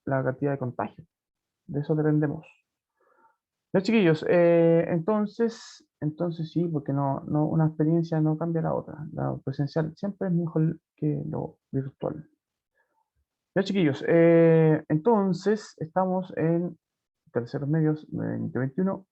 la cantidad de contagios. De eso dependemos. Ya, chiquillos, entonces sí, porque una experiencia no cambia la otra. La presencial siempre es mejor que lo virtual. Ya, chiquillos, entonces estamos en terceros medios 2021,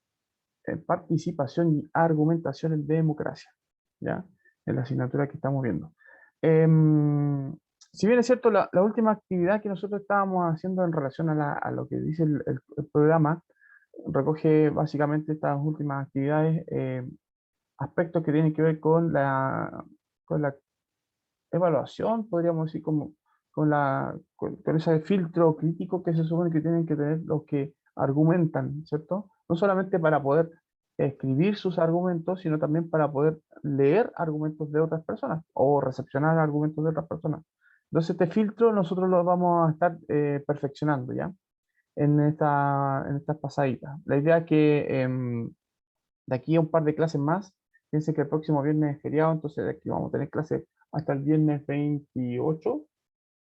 participación y argumentación en democracia, ¿ya? En la asignatura que estamos viendo. Em, si bien es cierto, la última actividad que nosotros estábamos haciendo en relación a lo que dice el programa, recoge básicamente estas últimas actividades, aspectos que tienen que ver con la evaluación, podríamos decir, como con ese filtro crítico que se supone que tienen que tener los que argumentan, ¿cierto? No solamente para poder escribir sus argumentos, sino también para poder leer argumentos de otras personas o recepcionar argumentos de otras personas. Entonces, este filtro nosotros lo vamos a estar perfeccionando, ¿ya? En estas pasaditas. La idea es que de aquí a un par de clases más, piensen que el próximo viernes es feriado, entonces de aquí vamos a tener clases hasta el viernes 28,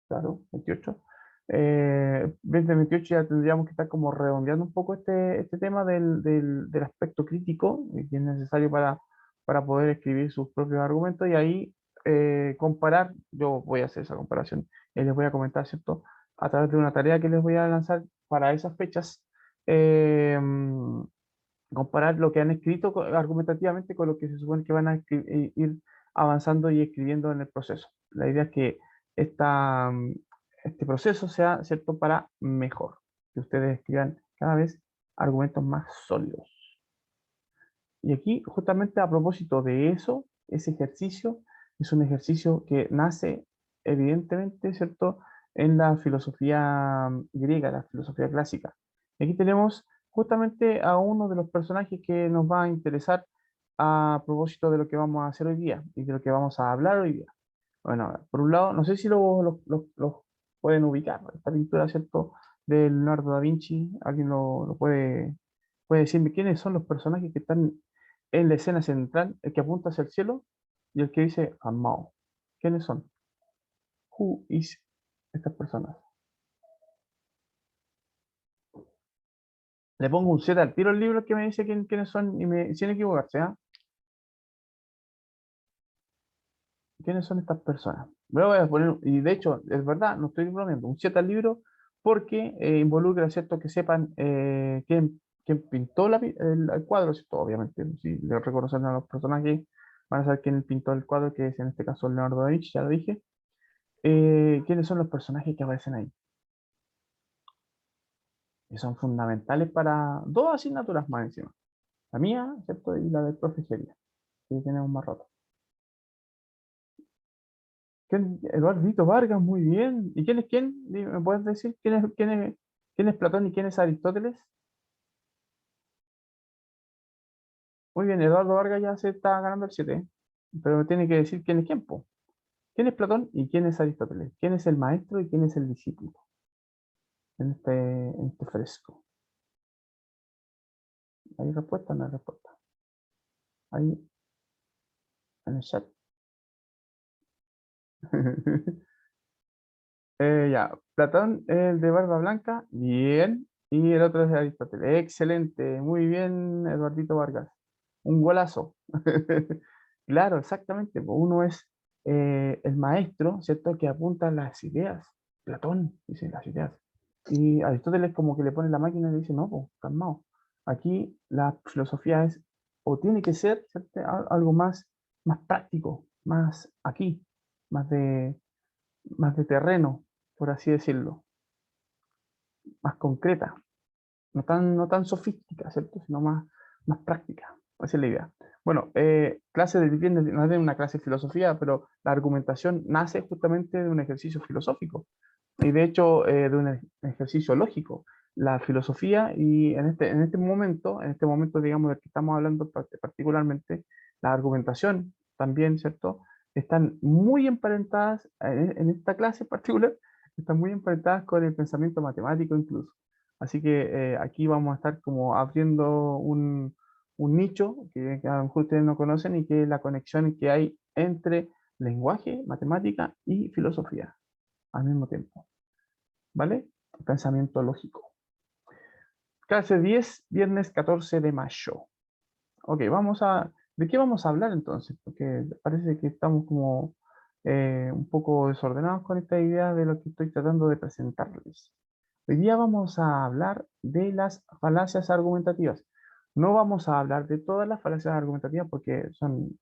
claro, 28. 2028 ya tendríamos que estar como redondeando un poco este tema del aspecto crítico que es necesario para poder escribir sus propios argumentos y ahí comparar, yo voy a hacer esa comparación y les voy a comentar, ¿cierto? A través de una tarea que les voy a lanzar para esas fechas, eh, comparar lo que han escrito argumentativamente con lo que se supone que van a ir avanzando y escribiendo en el proceso. La idea es que esta, este proceso sea, ¿cierto?, para mejor, que ustedes escriban cada vez argumentos más sólidos. Y aquí, justamente a propósito de eso, ese ejercicio es un ejercicio que nace, evidentemente, ¿cierto?, en la filosofía griega, la filosofía clásica. Y aquí tenemos justamente a uno de los personajes que nos va a interesar a propósito de lo que vamos a hacer hoy día y de lo que vamos a hablar hoy día. Bueno, por un lado, no sé si lo pueden ubicar, esta pintura, ¿cierto?, de Leonardo da Vinci. ¿Alguien lo puede decirme quiénes son los personajes que están en la escena central, el que apunta hacia el cielo y el que dice Amao? ¿Quiénes son? Who is estas personas? Le pongo un 7 al tiro al libro que me dice quiénes son y sin equivocarse, ¿ah? ¿Quiénes son estas personas? Me lo voy a poner, y de hecho, es verdad, no estoy bromeando, un 7 al libro porque involucra, ¿cierto?, que sepan quién pintó el cuadro, ¿cierto? Obviamente, si le reconocen a los personajes, van a saber quién pintó el cuadro, que es en este caso Leonardo da Vinci, ya lo dije. ¿Quiénes son los personajes que aparecen ahí? Que son fundamentales para dos asignaturas más encima. La mía, ¿cierto? Y la del profe Geria, que tenemos más rato. Eduardito Vargas, muy bien. ¿Y quién es quién? ¿Me puedes decir quién es Platón y quién es Aristóteles? Muy bien, Eduardo Vargas ya se está ganando el 7, pero tiene que decir quién es quién, po. ¿Quién es Platón y quién es Aristóteles? ¿Quién es el maestro y quién es el discípulo en este fresco? ¿Hay respuesta o no hay respuesta? Ahí en el chat. Ya, Platón, el de barba blanca, bien. Y el otro es de Aristóteles. Excelente, muy bien, Eduardito Vargas. Un golazo. Claro, exactamente, pues uno es el maestro, ¿cierto? Que apunta las ideas. Platón dice las ideas. Y Aristóteles como que le pone la máquina y le dice, no, pues, calmado. Aquí la filosofía es, o tiene que ser, ¿cierto?, algo más práctico, más aquí, más de terreno, por así decirlo, más concreta, no tan sofística, ¿cierto? Sino más práctica. Esa es la idea. Bueno, clase del viernes no es de una clase de filosofía, pero la argumentación nace justamente de un ejercicio filosófico y de hecho de un ejercicio lógico. La filosofía y en este momento, digamos, del que estamos hablando particularmente, la argumentación también, ¿cierto? Están muy emparentadas, en esta clase en particular, están muy emparentadas con el pensamiento matemático incluso. Así que aquí vamos a estar como abriendo un nicho que a lo mejor ustedes no conocen y que es la conexión que hay entre lenguaje, matemática y filosofía al mismo tiempo. ¿Vale? pensamiento lógico. Clase 10, viernes 14 de mayo. Ok, ¿de qué vamos a hablar entonces? Porque parece que estamos como un poco desordenados con esta idea de lo que estoy tratando de presentarles. Hoy día vamos a hablar de las falacias argumentativas. No vamos a hablar de todas las falacias argumentativas porque son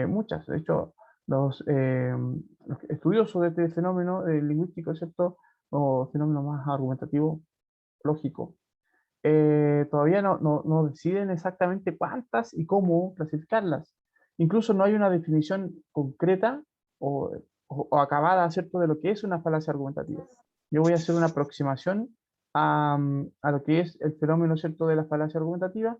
muchas. De hecho, los estudiosos de este fenómeno lingüístico, ¿cierto? O fenómeno más argumentativo, lógico, todavía no deciden exactamente cuántas y cómo clasificarlas. Incluso no hay una definición concreta o acabada, ¿cierto?, de lo que es una falacia argumentativa. Yo voy a hacer una aproximación a lo que es el fenómeno, ¿cierto?, de la falacia argumentativa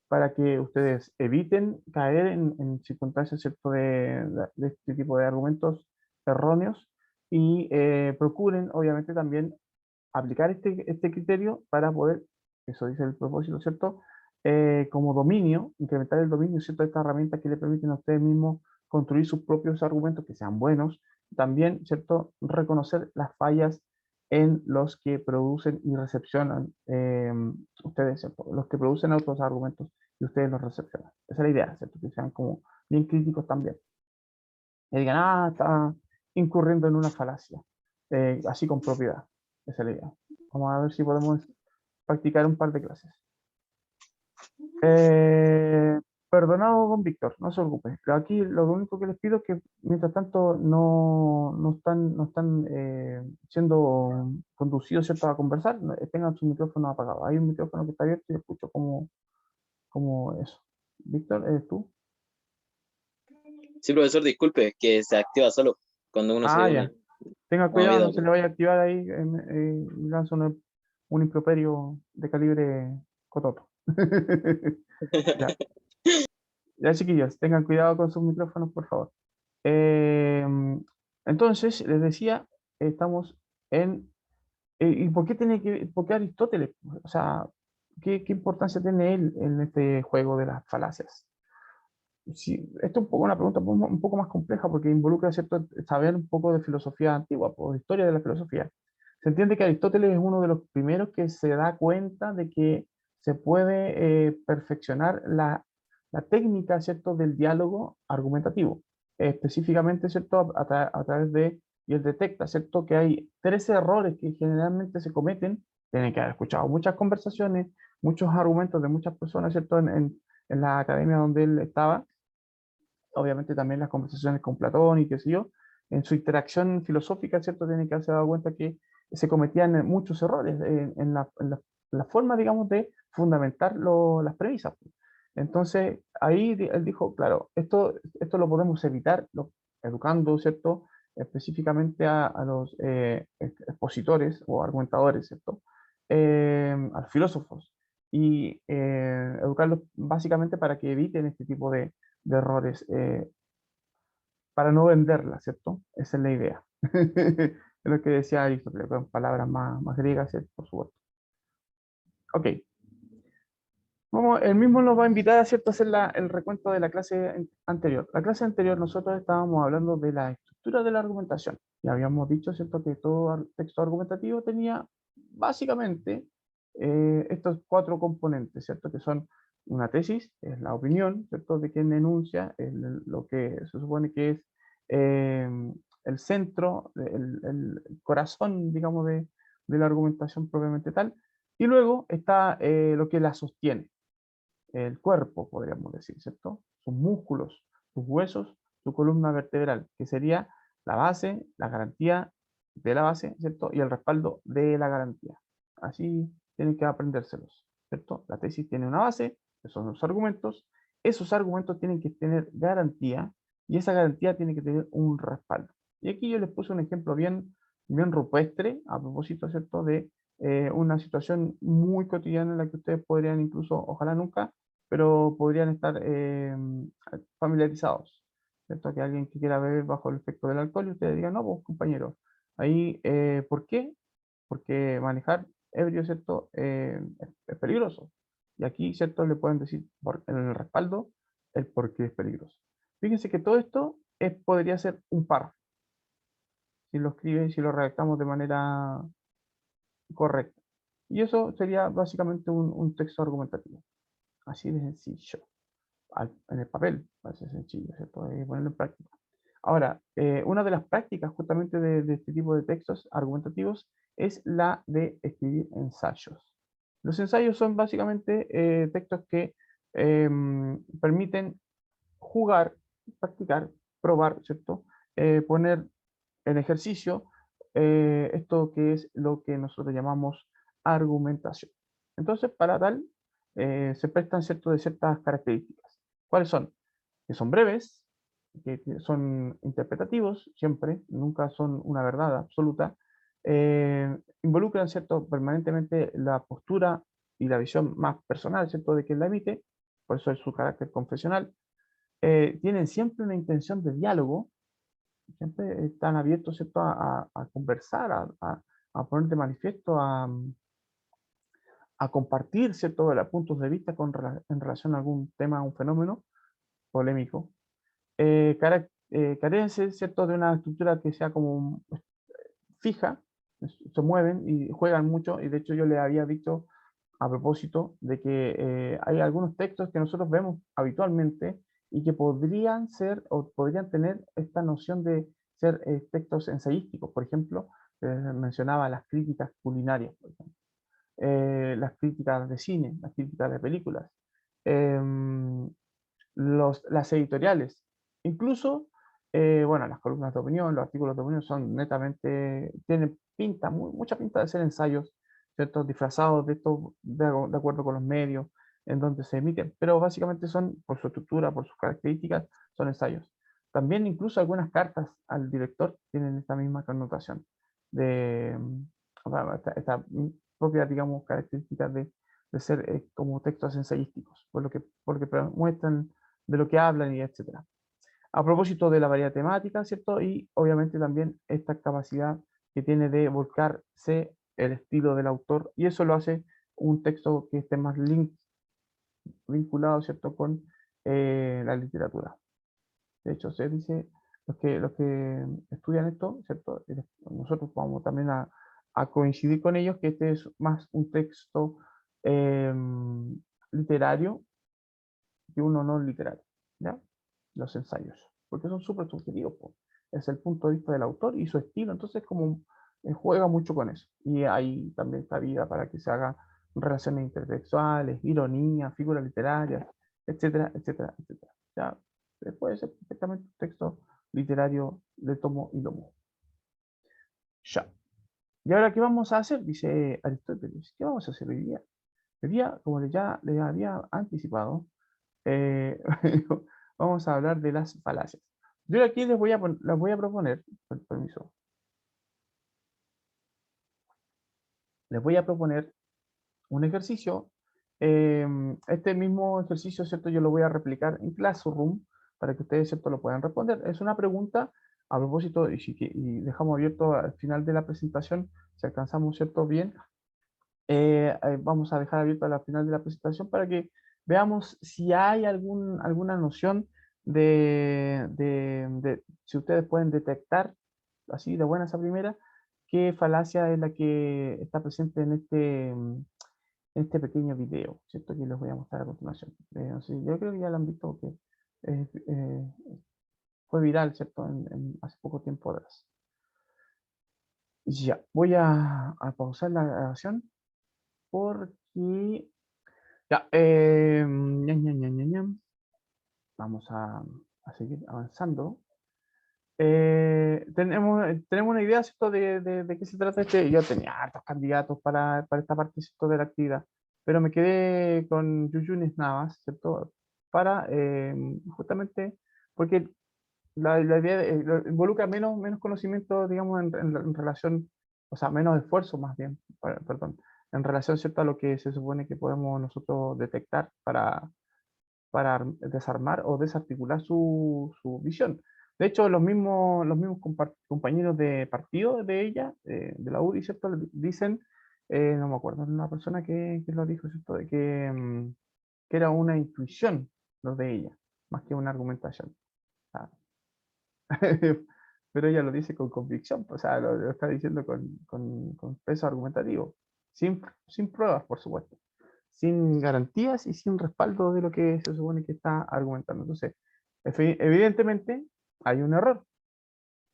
para que ustedes eviten caer en circunstancias, ¿cierto?, de este tipo de argumentos erróneos y procuren, obviamente, también aplicar este criterio para poder, eso dice el propósito, ¿cierto? Como dominio, incrementar el dominio, ¿cierto? De estas herramientas que le permiten a ustedes mismos construir sus propios argumentos que sean buenos. También, ¿cierto? Reconocer las fallas en los que producen y recepcionan ustedes, ¿cierto? Los que producen otros argumentos y ustedes los recepcionan. Esa es la idea, ¿cierto? Que sean como bien críticos también. Y digan, está incurriendo en una falacia, así con propiedad. Esa es la idea. Vamos a ver si podemos practicar un par de clases. Perdonado, don Víctor, no se preocupe. Aquí lo único que les pido es que mientras tanto no están siendo conducidos, ¿cierto?, a conversar, tengan su micrófono apagado. Hay un micrófono que está abierto y escucho como eso. Víctor, ¿eres tú? Sí, profesor, disculpe, que se activa solo cuando uno se Ya. une. Tenga No me cuidado, había no dado se le cuenta. vaya a activar ahí y lanza un improperio de calibre cototo. Ya, ya, chiquillos, tengan cuidado con sus micrófonos, por favor. Eh, entonces, les decía, estamos en... ¿Y por qué por qué Aristóteles? O sea, ¿qué importancia tiene él en este juego de las falacias? Sí, esto es un poco una pregunta un poco más compleja porque involucra, ¿cierto?, saber un poco de filosofía antigua, o historia de la filosofía. Se entiende que Aristóteles es uno de los primeros que se da cuenta de que se puede perfeccionar la técnica, ¿cierto?, del diálogo argumentativo. Específicamente, ¿cierto?, a través de, y él detecta, ¿cierto?, que hay 13 errores que generalmente se cometen. Tienen que haber escuchado muchas conversaciones, muchos argumentos de muchas personas, ¿cierto?, en la academia donde él estaba, obviamente también las conversaciones con Platón y qué sé yo, en su interacción filosófica, ¿cierto? Tiene que haberse dado cuenta que se cometían muchos errores en la forma, digamos, de fundamentar las premisas. Entonces, ahí él dijo, claro, esto lo podemos evitar educando, ¿cierto? Específicamente a los expositores o argumentadores, ¿cierto? A los filósofos y educarlos básicamente para que eviten este tipo de errores para no venderla, ¿cierto? Esa es la idea. Es lo que decía Aristóteles, con palabras más griegas, ¿cierto? Por supuesto. Ok. Él mismo nos va a invitar, ¿cierto?, a hacer el recuento de la clase anterior. La clase anterior nosotros estábamos hablando de la estructura de la argumentación. Y habíamos dicho, ¿cierto?, que todo texto argumentativo tenía básicamente estos cuatro componentes, ¿cierto?, que son una tesis, es la opinión, ¿cierto?, de quien enuncia, lo que se supone que es eh, el centro, el corazón, digamos, de la argumentación propiamente tal. Y luego está lo que la sostiene, el cuerpo, podríamos decir, ¿cierto? Sus músculos, sus huesos, su columna vertebral, que sería la base, la garantía de la base, ¿cierto? Y el respaldo de la garantía. Así tienen que aprendérselos, ¿cierto? La tesis tiene una base, que son los argumentos. Esos argumentos tienen que tener garantía y esa garantía tiene que tener un respaldo. Y aquí yo les puse un ejemplo bien rupestre, a propósito, ¿cierto?, de una situación muy cotidiana en la que ustedes podrían incluso, ojalá nunca, pero podrían estar familiarizados, ¿cierto? Que alguien que quiera beber bajo el efecto del alcohol y ustedes digan, no, pues compañero, ahí, ¿por qué? Porque manejar ebrio, ¿cierto? Es peligroso. Y aquí, ¿cierto? Le pueden decir en el respaldo el por qué es peligroso. Fíjense que todo esto podría ser un párrafo, si lo escriben, si lo redactamos de manera Correcto. Y eso sería básicamente un texto argumentativo. Así de sencillo. En el papel, parece sencillo, ¿cierto? Ponerlo en práctica. Ahora, una de las prácticas justamente de este tipo de textos argumentativos es la de escribir ensayos. Los ensayos son básicamente textos que permiten jugar, practicar, probar, ¿cierto? Poner en ejercicio esto que es lo que nosotros llamamos argumentación. Entonces, para tal, se prestan de ciertas características. ¿Cuáles son? Que son breves, que son interpretativos siempre, nunca son una verdad absoluta, involucran ¿cierto? Permanentemente la postura y la visión más personal ¿cierto? De quien la emite, por eso es su carácter confesional, tienen siempre una intención de diálogo, siempre están abiertos ¿cierto? A conversar, a poner de manifiesto, a compartir ¿cierto? Puntos de vista en relación a algún tema, un fenómeno polémico. Carecen ¿cierto? De una estructura que sea como fija, se mueven y juegan mucho, y de hecho yo le había dicho a propósito de que hay algunos textos que nosotros vemos habitualmente y que podrían ser o podrían tener esta noción de ser textos ensayísticos. Por ejemplo, mencionaba las críticas culinarias, por ejemplo, las críticas de cine, las críticas de películas, em, las editoriales, incluso, bueno, las columnas de opinión, los artículos de opinión son netamente, tienen pinta, mucha pinta de ser ensayos, ¿cierto? Disfrazados de esto, de acuerdo con los medios en donde se emiten, pero básicamente son, por su estructura, por sus características, son ensayos. También incluso algunas cartas al director tienen esta misma connotación de esta propia, digamos, característica de ser como textos ensayísticos, por lo que muestran de lo que hablan y etcétera. A propósito de la variedad temática, ¿cierto? Y obviamente también esta capacidad que tiene de volcarse el estilo del autor, y eso lo hace un texto que esté más vinculado, ¿cierto? Con la literatura. De hecho, se dice, los que estudian esto, ¿cierto? Nosotros vamos también a coincidir con ellos que este es más un texto literario que uno no literario, ¿ya? Los ensayos, porque son súper subjetivos, po. Es el punto de vista del autor y su estilo, entonces como juega mucho con eso. Y hay también cabida para que se haga relaciones intertextuales, ironía, figuras literarias, etcétera, etcétera, etcétera. Ya, puede ser perfectamente un texto literario de tomo y lomo. Ya. ¿Y ahora qué vamos a hacer? Dice Aristóteles. ¿Qué vamos a hacer hoy día? Hoy día, como ya les había anticipado, eh, vamos a hablar de las falacias. Yo aquí les voy a proponer, permiso, les voy a proponer un ejercicio. Este mismo ejercicio, ¿cierto? Yo lo voy a replicar en Classroom para que ustedes, ¿cierto? Lo puedan responder. Es una pregunta a propósito y dejamos abierto al final de la presentación, si alcanzamos, ¿cierto? Bien, vamos a dejar abierto al final de la presentación para que veamos si hay alguna noción si ustedes pueden detectar, así de buenas a primera, qué falacia es la que está presente en este pequeño video, ¿cierto? Que les voy a mostrar a continuación. No sé, yo creo que ya lo han visto, que fue viral, ¿cierto? Hace poco tiempo atrás. Ya, voy a pausar la grabación porque ya, ñam, ñam, ñam, ñam, ñam. Vamos a seguir avanzando. Tenemos una idea, ¿cierto? De qué se trata este. Yo tenía hartos candidatos para esta parte, ¿cierto? De la actividad, pero me quedé con Yuyunis Navas, ¿cierto? Para justamente, porque la idea involucra menos conocimiento, digamos, en relación, o sea, menos esfuerzo más bien, perdón, en relación, ¿cierto? A lo que se supone que podemos nosotros detectar para desarmar o desarticular su visión. De hecho, los mismos compañeros de partido de ella, de la UDI, ¿cierto? Dicen, no me acuerdo, una persona que lo dijo, ¿cierto? De que era una intuición lo de ella, más que una argumentación. Ah, pero ella lo dice con convicción, o sea, lo está diciendo con peso argumentativo, sin pruebas, por supuesto, sin garantías y sin respaldo de lo que se supone que está argumentando. Entonces, evidentemente hay un error.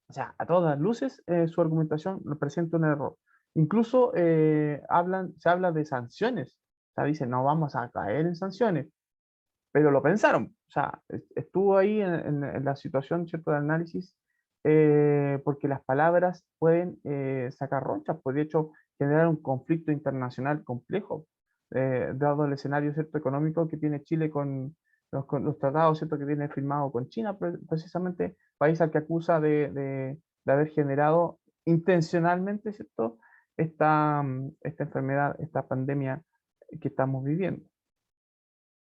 O sea, a todas luces su argumentación presenta un error. Incluso se habla de sanciones. O sea, dicen, no vamos a caer en sanciones, pero lo pensaron. O sea, estuvo ahí en la situación, ¿cierto?, de análisis, porque las palabras pueden sacar ronchas, pues de hecho generar un conflicto internacional complejo, dado el escenario, ¿cierto?, económico que tiene Chile con los tratados, ¿cierto?, que tiene firmado con China, precisamente, país al que acusa de haber generado intencionalmente, ¿cierto?, esta enfermedad, esta pandemia que estamos viviendo.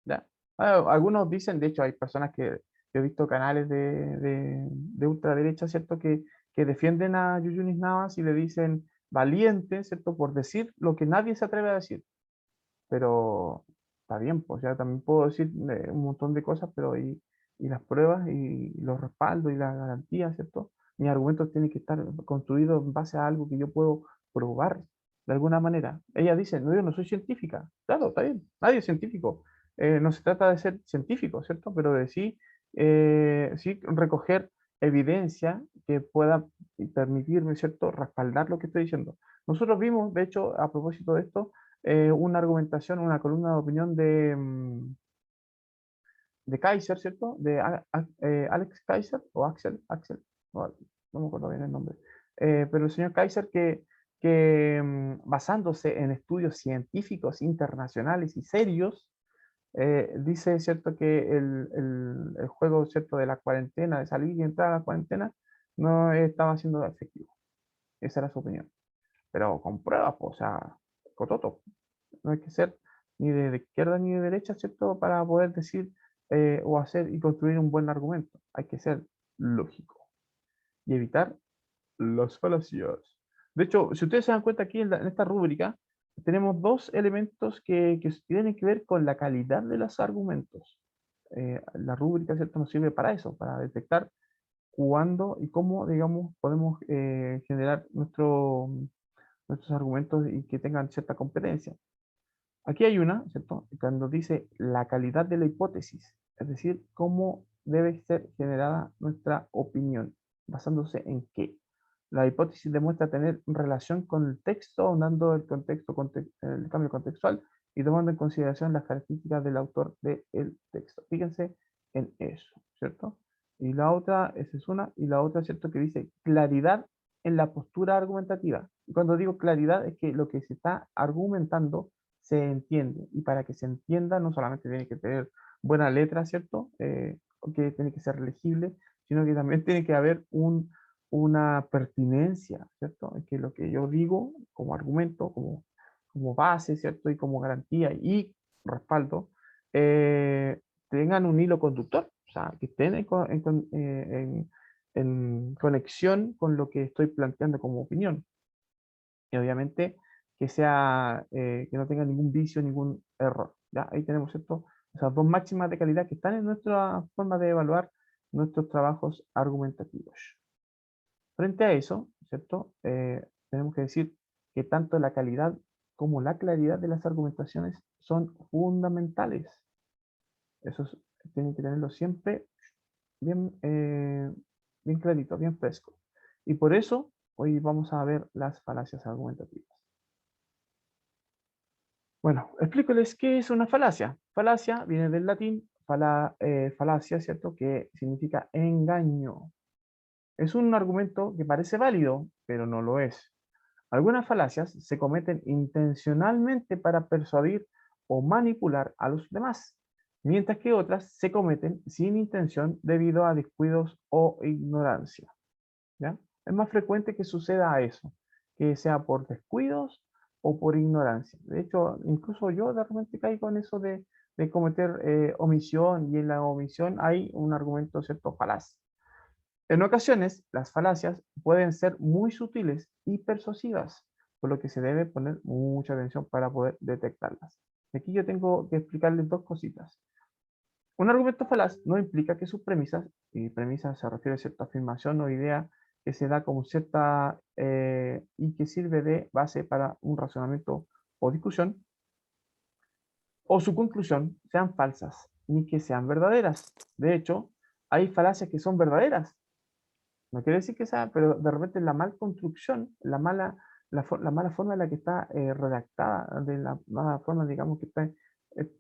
¿Ya? Algunos dicen, de hecho, hay personas que he visto canales de ultraderecha, ¿cierto? Que defienden a Yuyunis Navas y le dicen valiente, ¿cierto? Por decir lo que nadie se atreve a decir. Pero está bien, pues ya también puedo decir un montón de cosas, pero y las pruebas y los respaldos y las garantías, ¿cierto? Mis argumentos tienen que estar construidos en base a algo que yo puedo probar de alguna manera. Ella dice, no, yo no soy científica. Claro, está bien, nadie es científico. No se trata de ser científico, ¿cierto? Pero de sí recoger evidencia que pueda permitirme, ¿cierto?, respaldar lo que estoy diciendo. Nosotros vimos, de hecho, a propósito de esto, una argumentación, una columna de opinión de Kaiser, ¿cierto? De Alex Kaiser o Axel, no me acuerdo bien el nombre. Pero el señor Kaiser que basándose en estudios científicos internacionales y serios, dice, ¿cierto?, que el juego, ¿cierto?, de la cuarentena, de salir y entrar a la cuarentena, no estaba siendo efectivo. Esa era su opinión. Pero con pruebas, pues, o sea, cototo. No hay que ser ni de izquierda ni de derecha, ¿cierto?, para poder decir o hacer y construir un buen argumento. Hay que ser lógico y evitar las falacias. De hecho, si ustedes se dan cuenta aquí en esta rúbrica, tenemos dos elementos que tienen que ver con la calidad de los argumentos. La rúbrica, ¿cierto?, nos sirve para eso, para detectar cuándo y cómo, digamos, podemos generar nuestros argumentos y que tengan cierta competencia. Aquí hay una, ¿cierto? Cuando dice la calidad de la hipótesis, es decir, cómo debe ser generada nuestra opinión, basándose en qué. La hipótesis demuestra tener relación con el texto, dando el contexto, el cambio contextual y tomando en consideración las características del autor del texto. Fíjense en eso, ¿cierto? Y la otra, esa es una, y la otra, ¿cierto?, que dice claridad en la postura argumentativa. Y cuando digo claridad es que lo que se está argumentando se entiende. Y para que se entienda, no solamente tiene que tener buena letra, ¿cierto? Que tiene que ser legible, sino que también tiene que haber una pertinencia, ¿cierto? Que lo que yo digo como argumento, como base, ¿cierto? Y como garantía y respaldo, tengan un hilo conductor, o sea, que estén en conexión con lo que estoy planteando como opinión. Y obviamente que no tenga ningún vicio, ningún error. ¿Ya? Ahí tenemos esto, esas dos máximas de calidad que están en nuestra forma de evaluar nuestros trabajos argumentativos. Frente a eso, ¿cierto? Tenemos que decir que tanto la calidad como la claridad de las argumentaciones son fundamentales. Eso tienen que tenerlo siempre bien, bien clarito, bien fresco. Y por eso hoy vamos a ver las falacias argumentativas. Bueno, explícoles qué es una falacia. Falacia viene del latín falacia, ¿cierto? Que significa engaño. Es un argumento que parece válido, pero no lo es. Algunas falacias se cometen intencionalmente para persuadir o manipular a los demás, mientras que otras se cometen sin intención debido a descuidos o ignorancia. ¿Ya? Es más frecuente que suceda eso, que sea por descuidos o por ignorancia. De hecho, incluso yo de repente caigo en eso de cometer omisión, y en la omisión hay un argumento, ¿cierto?, falaz. En ocasiones, las falacias pueden ser muy sutiles y persuasivas, por lo que se debe poner mucha atención para poder detectarlas. Aquí yo tengo que explicarles dos cositas. Un argumento falaz no implica que sus premisas, y premisas se refiere a cierta afirmación o idea que se da como cierta y que sirve de base para un razonamiento o discusión, o su conclusión sean falsas, ni que sean verdaderas. De hecho, hay falacias que son verdaderas. No quiere decir que sea, pero de repente la mal construcción, la mala forma en la que está redactada, de la mala forma, digamos, que está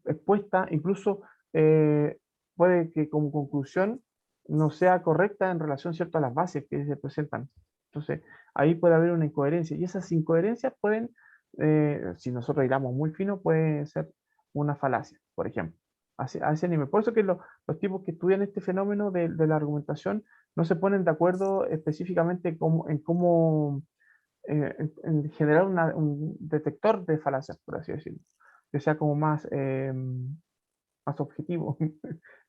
expuesta, incluso puede que como conclusión no sea correcta en relación, ¿cierto?, a las bases que se presentan. Entonces, ahí puede haber una incoherencia, y esas incoherencias pueden, si nosotros hilamos muy fino, puede ser una falacia, por ejemplo, a ese nivel. Por eso que los tipos que estudian este fenómeno de la argumentación no se ponen de acuerdo específicamente en cómo en generar un detector de falacias, por así decirlo, que sea como más objetivo.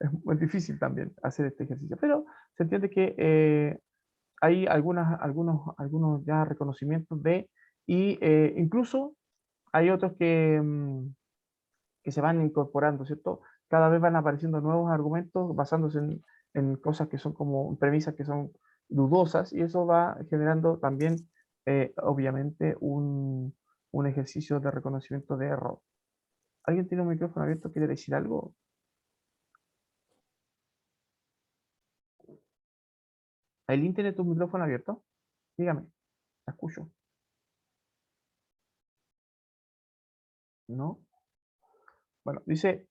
Es muy difícil también hacer este ejercicio, pero se entiende que hay algunos ya reconocimientos y incluso hay otros que se van incorporando, ¿cierto? Cada vez van apareciendo nuevos argumentos basándose en cosas que son como premisas que son dudosas y eso va generando también, obviamente, un ejercicio de reconocimiento de error. ¿Alguien tiene un micrófono abierto? ¿Quiere decir algo? ¿Aileen tiene tu micrófono abierto? Dígame, la escucho. ¿No? Bueno, dice,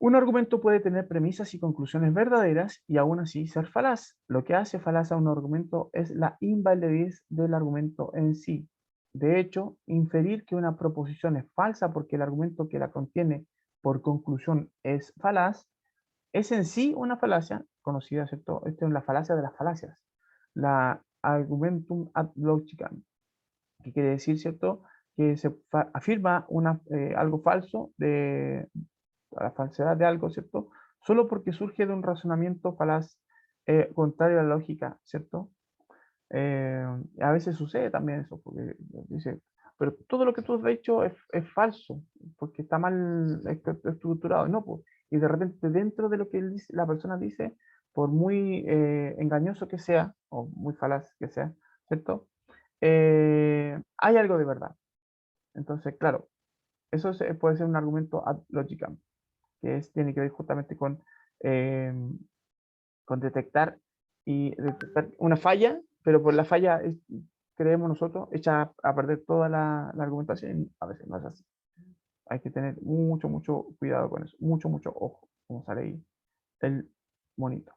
un argumento puede tener premisas y conclusiones verdaderas y aún así ser falaz. Lo que hace falaz a un argumento es la invalidez del argumento en sí. De hecho, inferir que una proposición es falsa porque el argumento que la contiene por conclusión es falaz, es en sí una falacia conocida, ¿cierto? Esta es la falacia de las falacias. La argumentum ad logicam, que quiere decir, ¿cierto? Que se afirma algo falso la falsedad de algo, ¿cierto? Solo porque surge de un razonamiento falaz contrario a la lógica, ¿cierto? A veces sucede también eso, porque dice, pero todo lo que tú has dicho es falso, porque está mal estructurado, no, pues, y de repente dentro de lo que la persona dice, por muy engañoso que sea, o muy falaz que sea, ¿cierto? Hay algo de verdad. Entonces, claro, eso puede ser un argumento ad logicam tiene que ver justamente eh, con detectar una falla, pero por la falla creemos nosotros, echa a perder toda la argumentación y a veces no es así. Hay que tener mucho cuidado con eso, mucho ojo, como sale ahí el monito.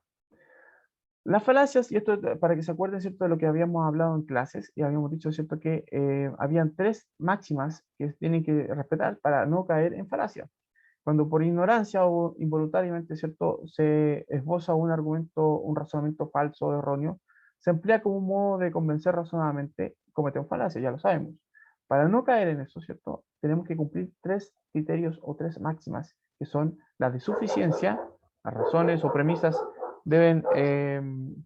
Las falacias, y esto para que se acuerden, ¿cierto?, de lo que habíamos hablado en clases, y habíamos dicho, ¿cierto?, que habían tres máximas que tienen que respetar para no caer en falacia. Cuando por ignorancia o involuntariamente, ¿cierto?, se esboza un argumento, un razonamiento falso o erróneo, se emplea como un modo de convencer razonadamente, cometemos falacia, ya lo sabemos. Para no caer en eso, ¿cierto?, tenemos que cumplir tres criterios o tres máximas, que son las de suficiencia, las razones o premisas deben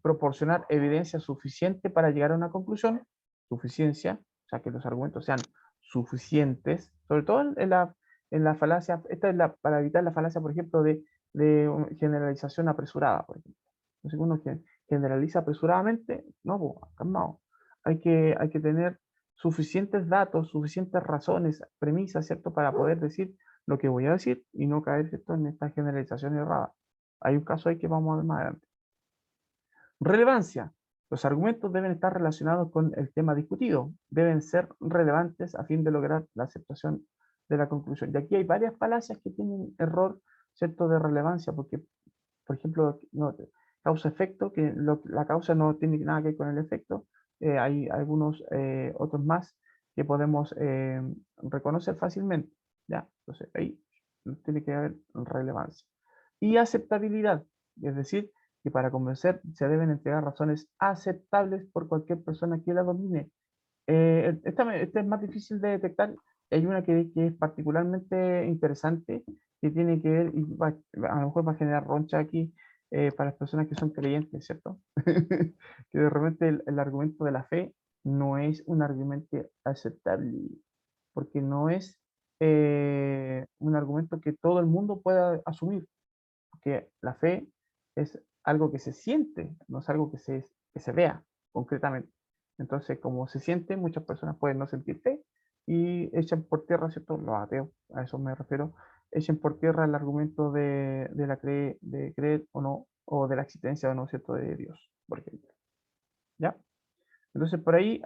proporcionar evidencia suficiente para llegar a una conclusión, suficiencia, o sea, que los argumentos sean suficientes, sobre todo en la falacia, esta es para evitar la falacia, por ejemplo, de generalización apresurada, por ejemplo. Entonces, uno que generaliza apresuradamente, no, pues, calmado. Hay que tener suficientes datos, suficientes razones, premisas, ¿cierto?, para poder decir lo que voy a decir y no caer, ¿cierto?, en esta generalización errada. Hay un caso ahí que vamos a ver más adelante. Relevancia. Los argumentos deben estar relacionados con el tema discutido. Deben ser relevantes a fin de lograr la aceptación de la conclusión. Y aquí hay varias falacias que tienen error, ¿cierto?, de relevancia, porque, por ejemplo, no, causa-efecto, que la causa no tiene nada que ver con el efecto. Hay algunos otros más que podemos reconocer fácilmente. ¿Ya? Entonces, ahí tiene que haber relevancia. Y aceptabilidad, es decir, que para convencer se deben entregar razones aceptables por cualquier persona que la domine. Esta es más difícil de detectar. Hay una que es particularmente interesante, que tiene que ver, y a lo mejor va a generar roncha aquí para las personas que son creyentes, ¿cierto? Que de repente el argumento de la fe no es un argumento aceptable, porque no es un argumento que todo el mundo pueda asumir, porque la fe es algo que se siente, no es algo que se vea. concretamente. Entonces, como se siente, muchas personas pueden no sentir fe y echan por tierra, ¿cierto? Los ateos, a eso me refiero, echen por tierra el argumento de creer o no, o de la existencia o no, ¿cierto? De Dios, por ejemplo. ¿Ya? Entonces, por ahí,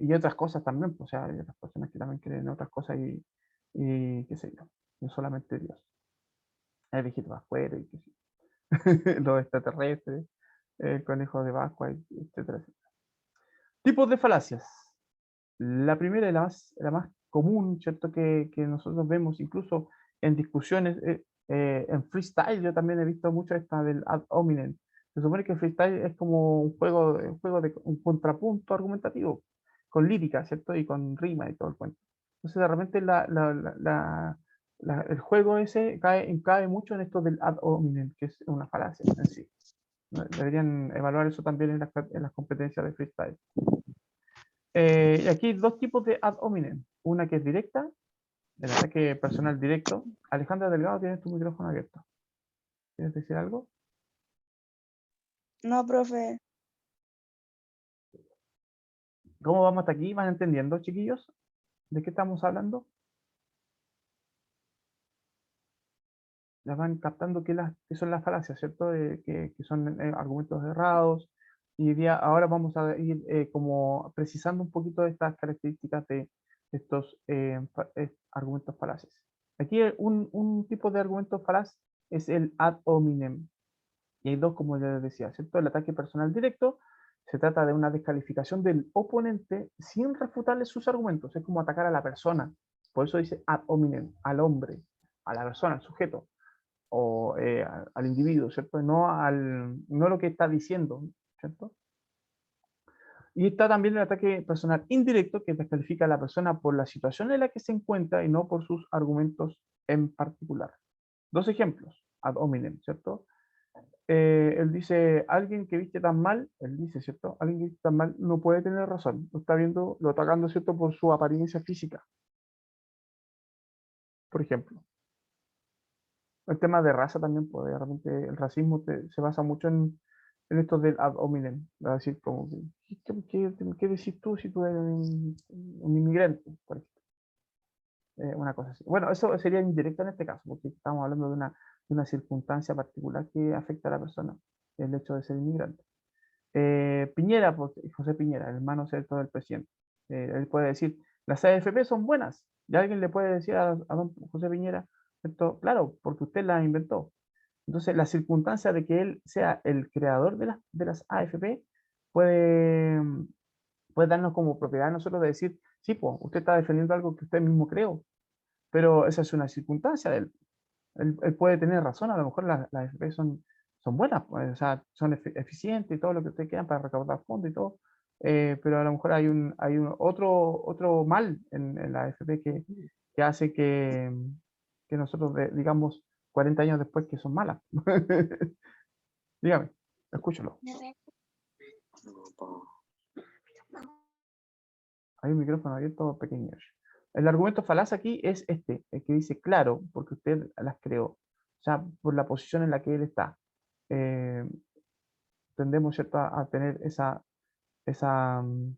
y otras cosas también, pues, o sea, hay otras personas que también creen en otras cosas y qué sé yo, no solamente Dios. Hay viejitos afuera y qué sé yo. Los extraterrestres, el conejo de Pascua, etcétera, etcétera. Tipos de falacias. La primera y la más común, ¿cierto? Que nosotros vemos incluso en discusiones, en freestyle, yo también he visto mucho esta del ad hominem. Se supone que el freestyle es como un juego de un contrapunto argumentativo, con lírica, ¿cierto? Y con rima y todo el cuento. Entonces, de repente el juego ese cae mucho en esto del ad hominem, que es una falacia en sí. Deberían evaluar eso también en las competencias de freestyle. Y aquí dos tipos de ad hominem. Una que es directa, el ataque personal directo. Alejandra Delgado, tienes tu micrófono abierto. ¿Quieres decir algo? No, profe. ¿Cómo vamos hasta aquí? ¿Van entendiendo, chiquillos? ¿De qué estamos hablando? Ya van captando qué son las falacias, ¿cierto? Que son argumentos errados. Y ahora vamos a ir como precisando un poquito de estas características de estos argumentos falaces. Aquí un tipo de argumento falaz es el ad hominem. Y hay dos, como ya les decía, ¿cierto? El ataque personal directo se trata de una descalificación del oponente sin refutarle sus argumentos. Es como atacar a la persona. Por eso dice ad hominem, al hombre, a la persona, al sujeto, o al individuo, ¿cierto? No lo que está diciendo, ¿cierto? Y está también el ataque personal indirecto, que descalifica a la persona por la situación en la que se encuentra y no por sus argumentos en particular. Dos ejemplos, ad hominem, ¿cierto? Él dice, alguien que viste tan mal, él dice, ¿cierto? Alguien que viste tan mal no puede tener razón. Lo está viendo, lo atacando, ¿cierto? Por su apariencia física, por ejemplo. El tema de raza también, pues realmente el racismo se basa mucho en esto del ad hominem. Va a decir, como, ¿qué decís tú si tú eres un inmigrante, por ejemplo? Una cosa así. Bueno, eso sería indirecto en este caso, porque estamos hablando de una circunstancia particular que afecta a la persona, el hecho de ser inmigrante. Piñera, pues, José Piñera, el hermano cierto del presidente. Él puede decir, las AFP son buenas. Y alguien le puede decir a don José Piñera, ¿cierto? Claro, porque usted las inventó. Entonces, la circunstancia de que él sea el creador de las AFP puede, puede darnos como propiedad a nosotros de decir, sí, pues, usted está defendiendo algo que usted mismo creó, pero esa es una circunstancia de él. Él puede tener razón, a lo mejor las FP son buenas, pues, o sea, son eficientes y todo lo que ustedes quieran para recaudar fondos y todo, pero a lo mejor hay otro mal en la FP que hace que nosotros digamos 40 años después que son malas. Dígame, escúchalo. Hay un micrófono abierto pequeño. El argumento falaz aquí es este, el que dice claro, porque usted las creó. O sea, por la posición en la que él está. Eh, tendemos, ¿cierto? A tener esa, mm,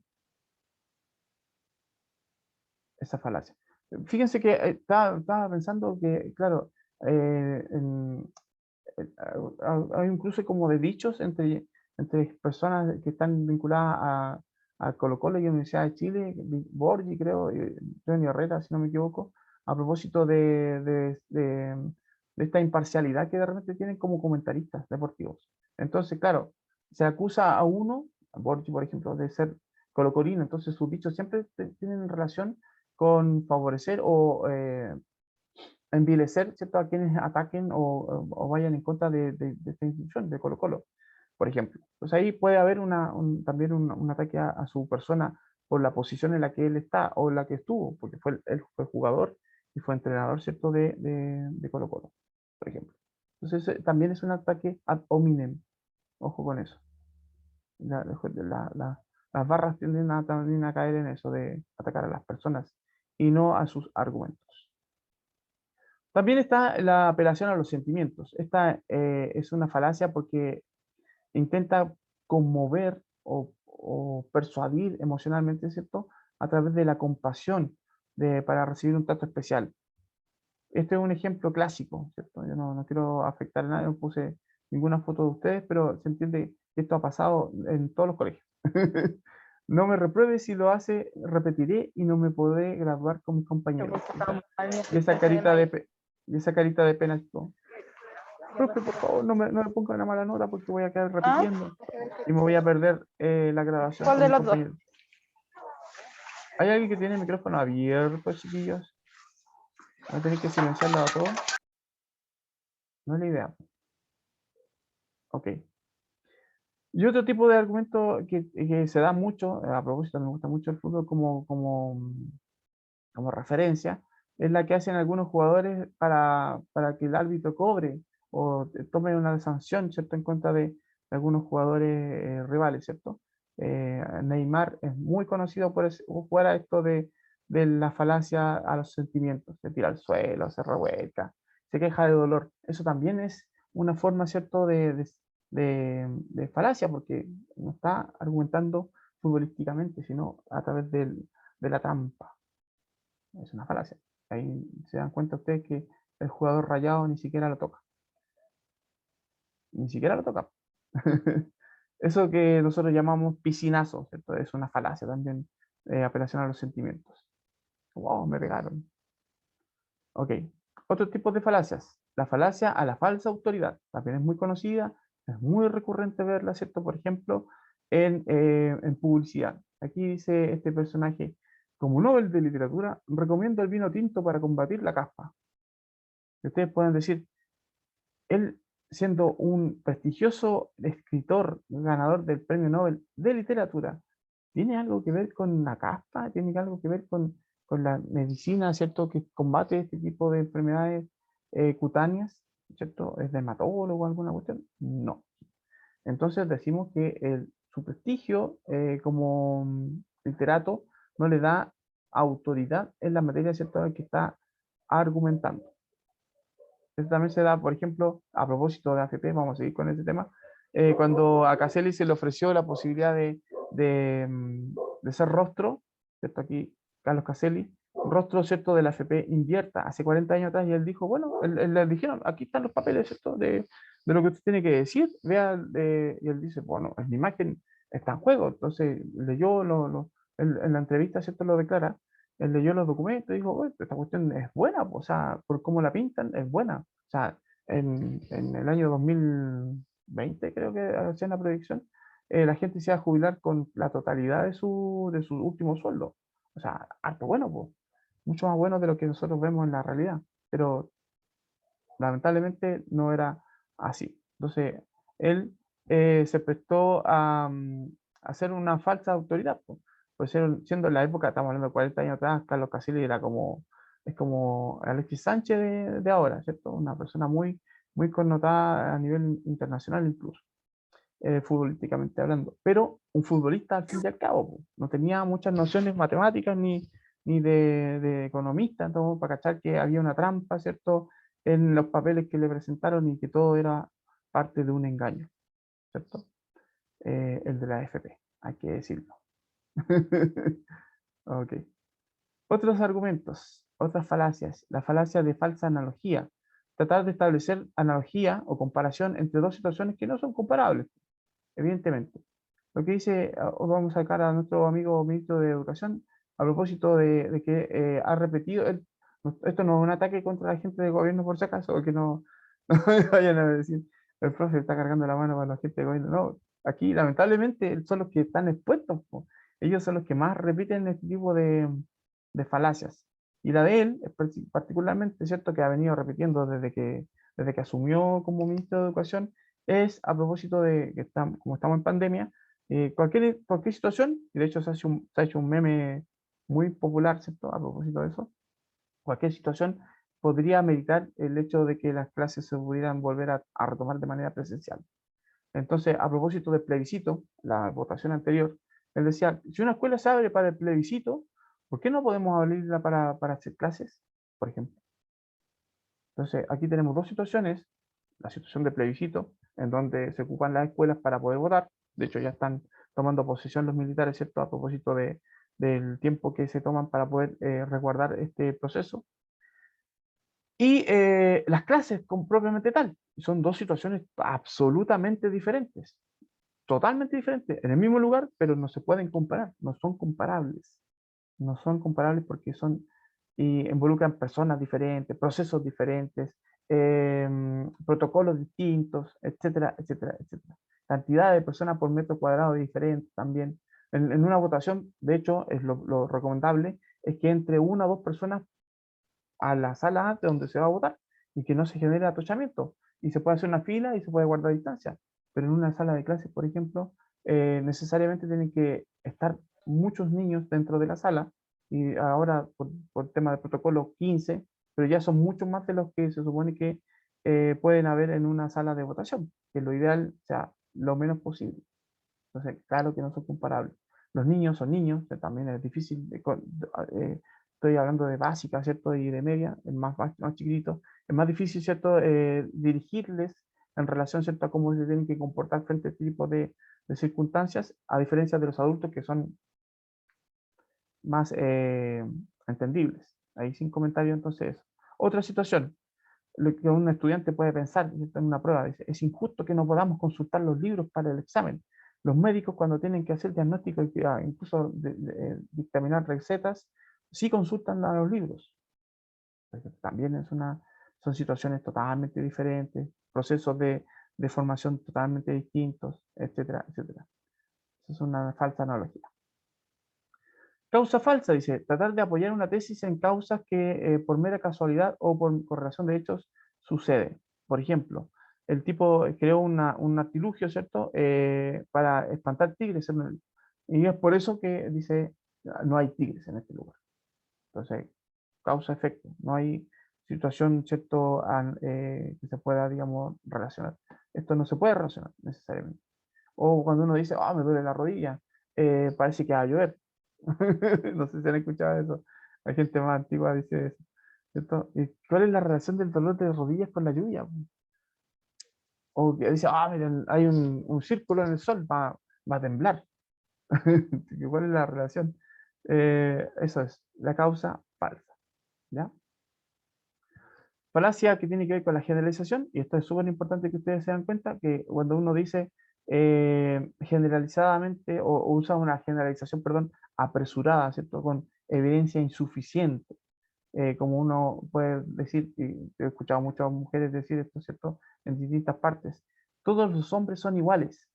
esa falacia. Fíjense que estaba pensando que, claro, hay un cruce como de dichos entre personas que están vinculadas a Colo-Colo y Universidad de Chile, Borgi, creo, y Johnny Herrera, si no me equivoco, a propósito de esta imparcialidad que de repente tienen como comentaristas deportivos. Entonces, claro, se acusa a uno, a Borgi, por ejemplo, de ser colocolino, entonces sus dichos siempre tienen relación con favorecer o envilecer, ¿cierto? A quienes ataquen o vayan en contra de esta institución, de Colo Colo, por ejemplo. Pues ahí puede haber también un ataque a su persona por la posición en la que él está o en la que estuvo, porque él fue jugador y fue entrenador, ¿cierto? De Colo Colo, por ejemplo. Entonces también es un ataque ad hominem, ojo con eso. La- la- la- las barras también a caer en eso de atacar a las personas y no a sus argumentos. También está la apelación a los sentimientos. Esta es una falacia porque intenta conmover o persuadir emocionalmente, ¿cierto? A través de la compasión para recibir un trato especial. Este es un ejemplo clásico, ¿cierto? Yo no quiero afectar a nadie, no puse ninguna foto de ustedes, pero se entiende que esto ha pasado en todos los colegios. No me repruebe, si lo hace, repetiré y no me podré graduar con mis compañeros. Y esa carita y esa carita de pena, tipo, profe, por favor, no me ponga una mala nota porque voy a quedar repitiendo y me voy a perder la grabación ¿Cuál con de mis los dos? compañeros. ¿Hay alguien que tiene el micrófono abierto, chiquillos? ¿Voy a tener que silenciarlo a todos? No es la idea. Ok. Y otro tipo de argumento que se da mucho, a propósito, me gusta mucho el fútbol como referencia, es la que hacen algunos jugadores para que el árbitro cobre o tome una sanción, ¿cierto?, en contra de algunos jugadores rivales, ¿cierto? Neymar es muy conocido por jugar a esto de la falacia a los sentimientos, se tira al suelo, se revuelca, se queja de dolor. Eso también es una forma, ¿cierto?, de falacia, porque no está argumentando futbolísticamente, sino a través de la trampa. Es una falacia. Ahí se dan cuenta ustedes que el jugador rayado ni siquiera lo toca. Ni siquiera lo toca. Eso que nosotros llamamos piscinazo, ¿cierto? Es una falacia también, apelación a los sentimientos. Wow, me pegaron. Ok. Otro tipo de falacias. La falacia a la falsa autoridad. También es muy conocida, es muy recurrente verla, ¿cierto? Por ejemplo, en publicidad. Aquí dice este personaje, como Nobel de Literatura, recomiendo el vino tinto para combatir la caspa. Y ustedes pueden decir, él siendo un prestigioso escritor ganador del Premio Nobel de Literatura, ¿tiene algo que ver con la caspa? ¿Tiene algo que ver con la medicina, ¿cierto?, que combate este tipo de enfermedades cutáneas, ¿cierto? ¿Es dermatólogo o alguna cuestión? No. Entonces decimos que su prestigio como literato no le da autoridad en la materia, ¿cierto?, que está argumentando. Esto también se da, por ejemplo, a propósito de AFP, vamos a seguir con este tema, cuando a Caselli se le ofreció la posibilidad de ser rostro, ¿cierto? Aquí Carlos Caselli, rostro, ¿cierto?, de la AFP Invierta, hace 40 años atrás, y él dijo, bueno, le dijeron, aquí están los papeles, ¿cierto?, de lo que usted tiene que decir, vea, y él dice, bueno, mi imagen está en juego, entonces leyó, en la entrevista, ¿cierto?, lo declara, él leyó los documentos y dijo, "Oye, esta cuestión es buena, o sea, por cómo la pintan, es buena". O sea, en el año 2020, creo que hacían la predicción, la gente se iba a jubilar con la totalidad de su último sueldo. O sea, harto bueno, pues. Mucho más bueno de lo que nosotros vemos en la realidad. Pero lamentablemente no era así. Entonces, él se prestó a ser una falsa autoridad, po. Pues siendo en la época, estamos hablando de 40 años atrás, Carlos Caselli es como Alexis Sánchez de ahora, ¿cierto? Una persona muy connotada a nivel internacional incluso, futbolísticamente hablando. Pero un futbolista al fin y al cabo, po. No tenía muchas nociones matemáticas ni de economista, entonces, para cachar que había una trampa, ¿cierto?, en los papeles que le presentaron y que todo era parte de un engaño, ¿cierto? El de la AFP, hay que decirlo. Ok. Otros argumentos, otras falacias. La falacia de falsa analogía. Tratar de establecer analogía o comparación entre dos situaciones que no son comparables, evidentemente. Lo que dice, vamos a sacar a nuestro amigo ministro de Educación, a propósito de que ha repetido, esto no es un ataque contra la gente del gobierno por si acaso, o que no, no me vayan a decir, el profe está cargando la mano para la gente del gobierno. No, aquí lamentablemente son los que están expuestos, po. Ellos son los que más repiten este tipo de falacias. Y la de él, es particularmente, ¿cierto?, que ha venido repitiendo desde que asumió como ministro de Educación, es a propósito de que como estamos en pandemia, cualquier situación, y de hecho se ha hecho un meme muy popular, ¿cierto?, a propósito de eso, cualquier situación podría meditar el hecho de que las clases se pudieran volver a retomar de manera presencial. Entonces, a propósito del plebiscito, la votación anterior, él decía, si una escuela se abre para el plebiscito, ¿por qué no podemos abrirla para hacer clases, por ejemplo? Entonces, aquí tenemos dos situaciones, la situación de plebiscito, en donde se ocupan las escuelas para poder votar, de hecho ya están tomando posesión los militares, ¿cierto? A propósito del tiempo que se toman para poder resguardar este proceso. Y las clases propiamente tal. Son dos situaciones absolutamente diferentes, totalmente diferentes, en el mismo lugar, pero no se pueden comparar, no son comparables. No son comparables porque son y involucran personas diferentes, procesos diferentes, protocolos distintos, etcétera, etcétera, etcétera. Cantidad de personas por metro cuadrado diferente también. En una votación, de hecho, es lo recomendable, es que entre una o dos personas a la sala antes donde se va a votar y que no se genere atochamiento. Y se puede hacer una fila y se puede guardar distancia. Pero en una sala de clases, por ejemplo, necesariamente tienen que estar muchos niños dentro de la sala y ahora por tema de protocolo 15, pero ya son muchos más de los que se supone que pueden haber en una sala de votación, que lo ideal sea lo menos posible. Entonces, claro que no son comparables. Los niños son niños, que también es difícil. Estoy hablando de básica, ¿cierto? Y de media, el más chiquitito. Es más difícil, ¿cierto? Dirigirles en relación, ¿cierto? A cómo se tienen que comportar frente a este tipo de circunstancias, a diferencia de los adultos que son más entendibles. Ahí sin comentario, entonces. Otra situación, lo que un estudiante puede pensar en una prueba. Dice, es injusto que no podamos consultar los libros para el examen. Los médicos cuando tienen que hacer diagnóstico y incluso dictaminar recetas, sí consultan a los libros. También son situaciones totalmente diferentes, procesos de formación totalmente distintos, etcétera, etcétera. Esa es una falsa analogía. Causa falsa, dice, tratar de apoyar una tesis en causas que por mera casualidad o por correlación de hechos sucede. Por ejemplo, el tipo creó un artilugio, ¿cierto? Para espantar tigres. Y es por eso que dice, no hay tigres en este lugar. Entonces, causa-efecto. No hay situación, ¿cierto? Que se pueda, digamos, relacionar. Esto no se puede relacionar necesariamente. O cuando uno dice, ah, me duele la rodilla, parece que va a llover. No sé si han escuchado eso. Hay gente más antigua que dice eso, ¿cierto? ¿Y cuál es la relación del dolor de rodillas con la lluvia? O que dice, ah, miren, hay un círculo en el sol, va a temblar. ¿Cuál es la relación? Eso es, la causa falsa, ¿ya? Falacia que tiene que ver con la generalización, y esto es súper importante que ustedes se den cuenta, que cuando uno dice generalizadamente o usa una generalización, perdón, apresurada, ¿cierto? Con evidencia insuficiente, como uno puede decir, y he escuchado muchas mujeres decir esto, ¿cierto? En distintas partes, todos los hombres son iguales.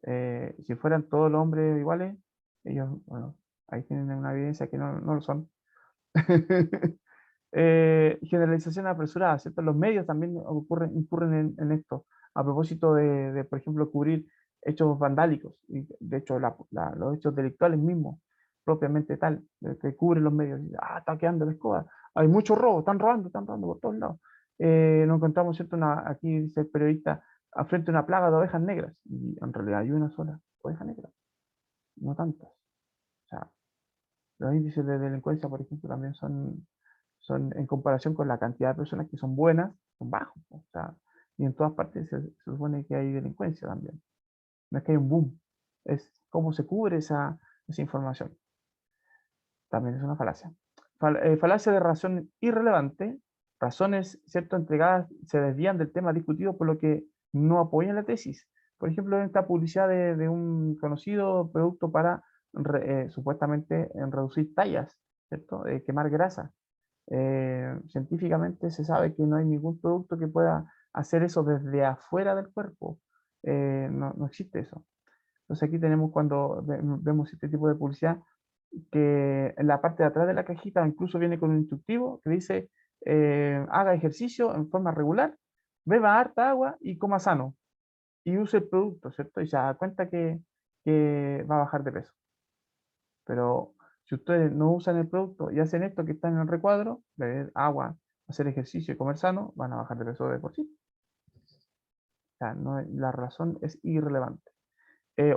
Si fueran todos los hombres iguales, ellos, bueno, ahí tienen una evidencia que no lo son. Generalización apresurada, ¿cierto? Los medios también incurren en esto, a propósito por ejemplo, cubrir hechos vandálicos, y de hecho los hechos delictuales mismos, propiamente tal, que cubren los medios. Está quedando la escoba, hay mucho robo, están robando por todos lados. Nos encontramos, ¿cierto? Aquí dice el periodista, frente a una plaga de ovejas negras, y en realidad hay una sola oveja negra, no tantas. O sea, los índices de delincuencia, por ejemplo, también son en comparación con la cantidad de personas que son buenas, son bajos. O sea, y en todas partes se supone que hay delincuencia también. No es que hay un boom, es cómo se cubre esa información. También es una falacia. Falacia de razón irrelevante. Razones, ¿cierto?, entregadas se desvían del tema discutido por lo que no apoyan la tesis. Por ejemplo, en esta publicidad de un conocido producto para supuestamente reducir tallas, ¿cierto? Quemar grasa. Científicamente se sabe que no hay ningún producto que pueda hacer eso desde afuera del cuerpo. No existe eso. Entonces aquí tenemos cuando vemos este tipo de publicidad que en la parte de atrás de la cajita incluso viene con un instructivo que dice haga ejercicio en forma regular, beba harta agua y coma sano y use el producto, ¿cierto? Y se da cuenta que va a bajar de peso. Pero si ustedes no usan el producto y hacen esto que está en el recuadro, beber agua, hacer ejercicio y comer sano, van a bajar de peso de por sí. O sea, la razón es irrelevante.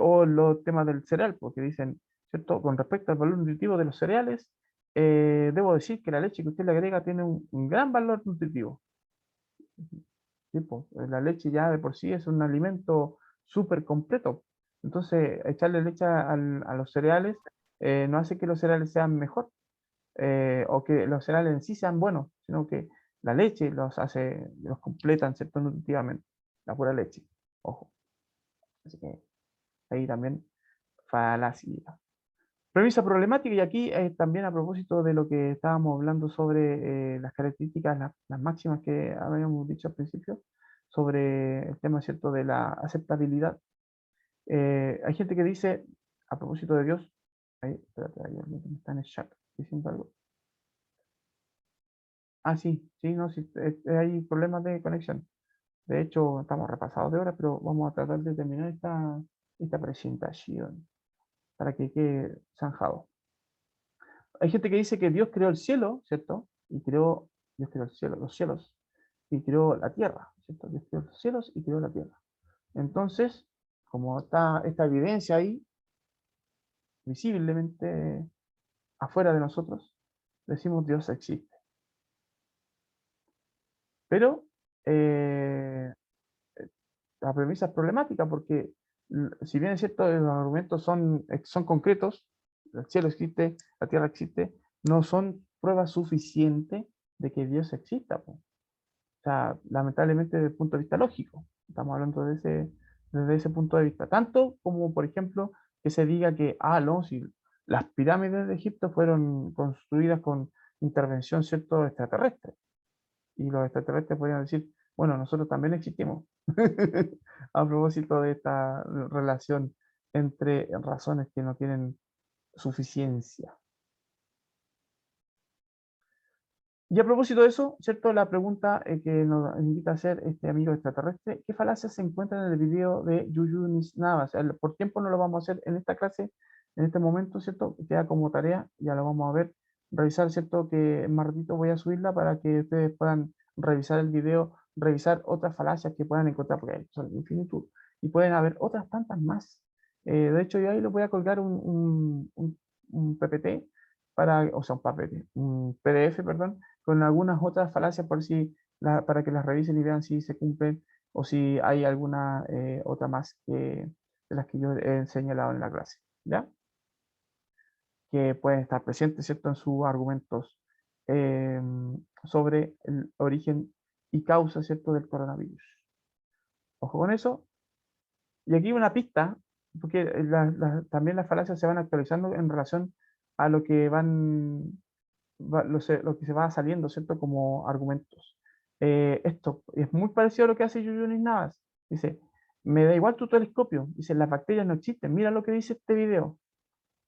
O los temas del cereal, porque dicen, ¿cierto? Con respecto al valor nutritivo de los cereales, debo decir que la leche que usted le agrega tiene un gran valor nutritivo. Sí, po, la leche ya de por sí es un alimento súper completo. Entonces, echarle leche a los cereales no hace que los cereales sean mejor, o que los cereales en sí sean buenos, sino que la leche los completan, ¿cierto? Nutritivamente, la pura leche, ojo. Así que ahí también falacia. Premisa problemática, y aquí también a propósito de lo que estábamos hablando sobre las características, las máximas que habíamos dicho al principio, sobre el tema, ¿cierto?, de la aceptabilidad. Hay gente que dice, a propósito de Dios, ahí, espérate, hay alguien que me está en el chat diciendo algo. Ah, sí, sí, no, sí, hay problemas de conexión. De hecho, estamos repasados de horas, pero vamos a tratar de terminar esta presentación para que quede zanjado. Hay gente que dice que Dios creó el cielo, ¿cierto? Dios creó el cielo, los cielos, y creó la tierra, ¿cierto? Dios creó los cielos y creó la tierra. Entonces, como está esta evidencia ahí, visiblemente afuera de nosotros, decimos Dios existe. Pero eh, la premisa es problemática porque, si bien es cierto, los argumentos son concretos, el cielo existe, la tierra existe, no son pruebas suficientes de que Dios exista, po. O sea, lamentablemente desde el punto de vista lógico, estamos hablando desde ese punto de vista. Tanto como, por ejemplo, que se diga que, no, si las pirámides de Egipto fueron construidas con intervención, ¿cierto?, extraterrestre. Y los extraterrestres podrían decir, bueno, nosotros también existimos. A propósito de esta relación entre razones que no tienen suficiencia. Y a propósito de eso, ¿cierto? La pregunta que nos invita a hacer este amigo extraterrestre, ¿qué falacias se encuentran en el video de Yuyu Navas? Por tiempo no lo vamos a hacer en esta clase, en este momento, ¿cierto? Queda como tarea, ya lo vamos a ver, revisar, ¿cierto? Que más ratito voy a subirla para que ustedes puedan revisar el video, revisar otras falacias que puedan encontrar, porque son infinitud, y pueden haber otras tantas más. De hecho, yo ahí les voy a colgar un PPT, o sea, un PDF, perdón, con algunas otras falacias para que las revisen y vean si se cumplen o si hay alguna otra más de las que yo he señalado en la clase, ¿ya? Que pueden estar presentes, ¿cierto?, en sus argumentos eh, sobre el origen y causa, ¿cierto?, del coronavirus. Ojo con eso. Y aquí una pista, porque también las falacias se van actualizando en relación a lo que lo que se va saliendo, ¿cierto? Como argumentos. Esto es muy parecido a lo que hace Yunis Navas. Dice, me da igual tu telescopio. Dice, las bacterias no existen. Mira lo que dice este video.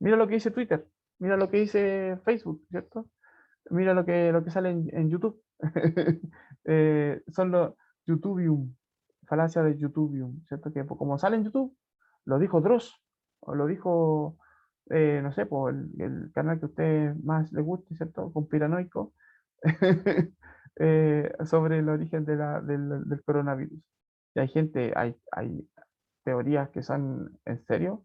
Mira lo que dice Twitter. Mira lo que dice Facebook, ¿cierto? Mira lo que sale en YouTube. Son los YouTubium, falacia de YouTubium, ¿cierto? Que como sale en YouTube, lo dijo Dross, o lo dijo, no sé, por el canal que a usted más le guste, ¿cierto? Conspiranoico, sobre el origen del coronavirus. Y hay gente, hay teorías que son en serio,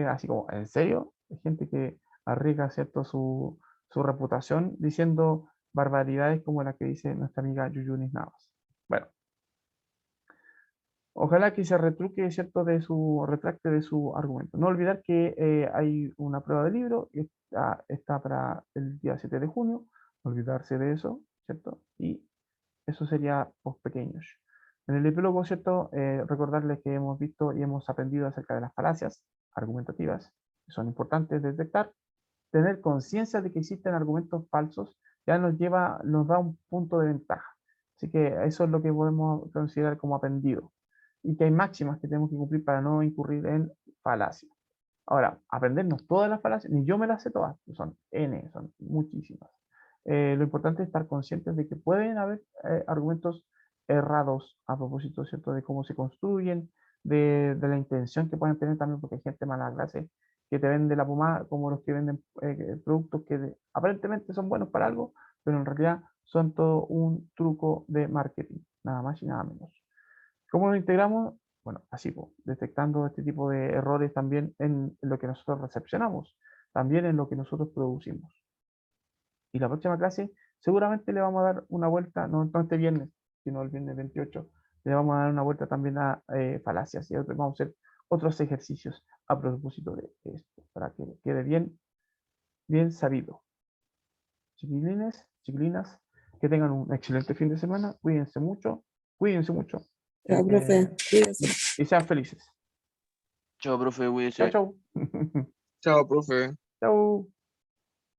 así como en serio, hay gente que arriesga, ¿cierto?, su reputación diciendo barbaridades como la que dice nuestra amiga Yuyunis Navas. Bueno, ojalá que se retruque, ¿cierto?, retracte de su argumento. No olvidar que hay una prueba de libro, y está para el día 7 de junio, no olvidarse de eso, ¿cierto? Y eso sería por pequeños. En el epílogo, ¿cierto? Recordarles que hemos visto y hemos aprendido acerca de las falacias argumentativas, que son importantes de detectar. Tener conciencia de que existen argumentos falsos ya nos da un punto de ventaja. Así que eso es lo que podemos considerar como aprendido. Y que hay máximas que tenemos que cumplir para no incurrir en falacias. Ahora, aprendernos todas las falacias, ni yo me las sé todas, son N, son muchísimas. Lo importante es estar conscientes de que pueden haber argumentos errados a propósito, ¿cierto?, de cómo se construyen, de la intención que pueden tener también, porque hay gente mala clase que te vende la pomada como los que venden productos que aparentemente son buenos para algo, pero en realidad son todo un truco de marketing, nada más y nada menos. ¿Cómo lo integramos? Bueno, así, pues, detectando este tipo de errores también en lo que nosotros recepcionamos, también en lo que nosotros producimos. Y la próxima clase seguramente le vamos a dar una vuelta, no este viernes, sino el viernes 28, le vamos a dar una vuelta también a falacias, y vamos a hacer otros ejercicios a propósito de esto, para que quede bien sabido. Chiquilines, chiquilinas, que tengan un excelente fin de semana, cuídense mucho, Chao, profe. Cuídese. y sean felices. Chao, profe, Chao, cuídese. chao. Chao, profe. Chao.